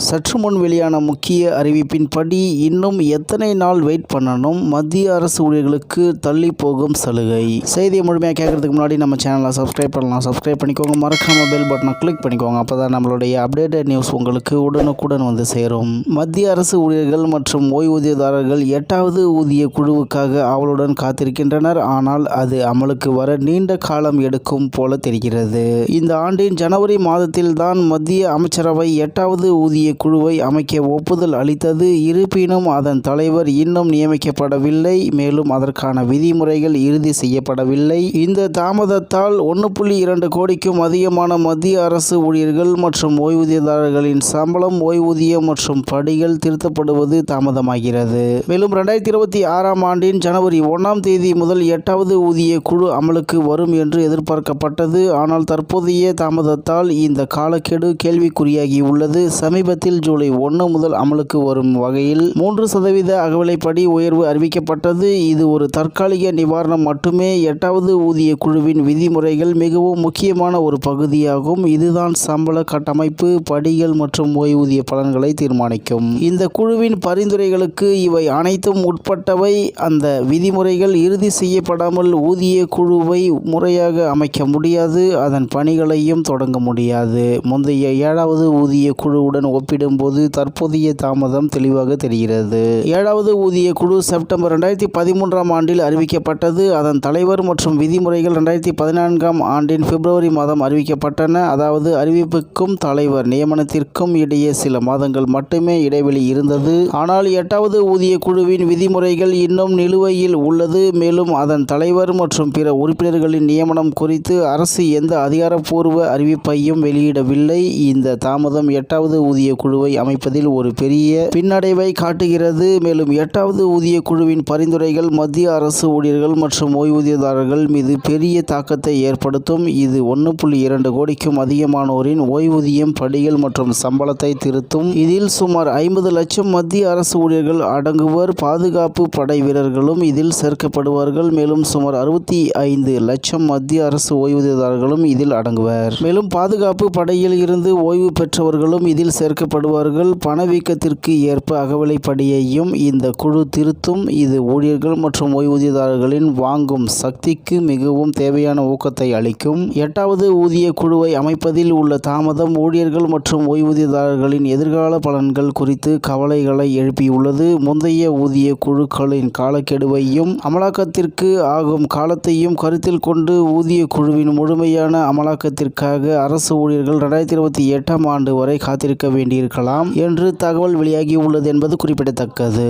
சற்று முன் வெளியான முக்கிய அறிவிப்பின்படி இன்னும் எத்தனை நாள் வெயிட் பண்ணணும்? மத்திய அரசு ஊழியர்களுக்கு தள்ளி போகும் சலுகை. செய்தியை முழுமையாக கேட்கறதுக்கு முன்னாடி நம்ம சேனலை சப்ஸ்கிரைப் பண்ணலாம். சப்ஸ்கிரைப் பண்ணிக்கோங்க. மறக்காம பெல் பட்டனை கிளிக் பண்ணிக்கோங்க. அப்போதான் நம்மளுடைய அப்டேட்டட் நியூஸ் உங்களுக்கு உடனுக்குடன் வந்து சேரும். மத்திய அரசு ஊழியர்கள் மற்றும் ஓய்வூதியதாரர்கள் 8வது ஊதிய குழுவுக்காக ஆவலுடன் காத்திருக்கின்றனர். ஆனால் அது அமலுக்கு வர நீண்ட காலம் எடுக்கும் போல தெரிகிறது. இந்த ஆண்டின் ஜனவரி மாதத்தில் தான் மத்திய அமைச்சரவை 8வது ஊதிய குழுவை அமைக்க ஒப்புதல் அளித்தது. இருப்பினும் அதன் தலைவர் இன்னும் நியமிக்கப்படவில்லை. மேலும் அதற்கான விதிமுறைகள் இறுதி செய்யப்படவில்லை. இந்த தாமதத்தால் 1.2 கோடிக்கும் அதிகமான மத்திய அரசு ஊழியர்கள் மற்றும் ஓய்வூதியதாரர்களின் சம்பளம், ஓய்வூதியம் மற்றும் படிகள் திருத்தப்படுவது தாமதமாகிறது. மேலும் 2026ஆம் ஆண்டின் ஜனவரி 1ஆம் தேதி முதல் 8வது ஊதிய குழு அமலுக்கு வரும் என்று எதிர்பார்க்கப்பட்டது. ஆனால் தற்போதைய தாமதத்தால் இந்த காலக்கெடு கேள்விக்குறியாகி உள்ளது. சமீபத்தில் ஜூலை 1 முதல் அமலுக்கு வரும் வகையில் 3% அகவிலைப்படி உயர்வு அறிவிக்கப்பட்டது. இது ஒரு தற்காலிக நிவாரணம் மட்டுமே. 8வது ஊதிய குழுவின் விதிமுறைகள் மிகவும் முக்கியமான ஒரு பகுதியாகும். இதுதான் சம்பள கட்டமைப்பு, படிகள் மற்றும் ஓய்வூதிய பலன்களை தீர்மானிக்கும். இந்த குழுவின் பரிந்துரைகளுக்கு இவை அனைத்தும் உட்பட்டவை. அந்த விதிமுறைகள் இறுதி செய்யப்படாமல் ஊதிய குழுவை முறையாக அமைக்க முடியாது. அதன் பணிகளையும் தொடங்க முடியாது. முந்தைய 7வது ஊதிய குழுவுடன் ஒப்பிடும்போது தற்போதைய தாமதம் தெளிவாக தெரிகிறது. 7வது ஊதிய குழு செப்டம்பர் 2013ஆம் ஆண்டில் அறிவிக்கப்பட்டது. அதன் தலைவர் மற்றும் விதிமுறைகள் 2014ஆம் ஆண்டின் பிப்ரவரி மாதம் அறிவிக்கப்பட்டன. அதாவது அறிவிப்புக்கும் தலைவர் நியமனத்திற்கும் இடையே சில மாதங்கள் மட்டுமே இடைவெளி இருந்தது. ஆனால் 8வது ஊதிய குழுவின் விதிமுறைகள் இன்னும் நிலுவையில் உள்ளது. மேலும் அதன் தலைவர் மற்றும் பிற உறுப்பினர்களின் நியமனம் குறித்து அரசு எந்த அதிகாரப்பூர்வ அறிவிப்பையும் வெளியிடவில்லை. இந்த தாமதம் 8வது ஊதிய குழுவை அமைப்பதில் ஒரு பெரிய பின்னடைவை காட்டுகிறது. மேலும் 8வது ஊதிய குழுவின் பரிந்துரைகள் மத்திய அரசு ஊழியர்கள் மற்றும் ஓய்வூதியதாரர்கள் மீது பெரிய தாக்கத்தை ஏற்படுத்தும். இது 1.2 கோடிக்கும் அதிகமானோரின் ஓய்வூதியம், படிகள் மற்றும் சம்பளத்தை திருத்தும். இதில் சுமார் 50 லட்சம் மத்திய அரசு ஊழியர்கள் அடங்குவர். பாதுகாப்பு படை வீரர்களும் இதில் சேர்க்கப்படுவார்கள். மேலும் சுமார் 65 லட்சம் மத்திய அரசு ஓய்வூதியதாரர்களும் இதில் அடங்குவர். மேலும் பாதுகாப்பு படையில் இருந்து ஓய்வு பெற்றவர்களும் இதில் சேர்க்கப்படுவார்கள். பணவீக்கத்திற்கு ஏற்ப அகவிலைப்படியையும் இந்த குழு திருத்தும். இது ஊழியர்கள் மற்றும் ஓய்வூதியதாரர்களின் வாங்கும் சக்திக்கு மிகவும் தேவையான ஊக்கத்தை அளிக்கும். 8வது ஊதிய குழுவை அமைப்பதில் உள்ள தாமதம் ஊழியர்கள் மற்றும் ஓய்வூதியதாரர்களின் எதிர்கால பலன்கள் குறித்து கவலைகளை எழுப்பியுள்ளது. முந்தைய ஊதிய குழுக்களின் காலக்கெடுவையும் அமலாக்கத்திற்கு ஆகும் காலத்தையும் கருத்தில் கொண்டு ஊதிய குழுவின் முழுமையான அமலாக்கத்திற்காக அரசு ஊழியர்கள் 2028ஆம் ஆண்டு வரை காத்திருக்க வேண்டியிருக்கலாம் என்று தகவல் வெளியாகி உள்ளது என்பது குறிப்பிடத்தக்கது.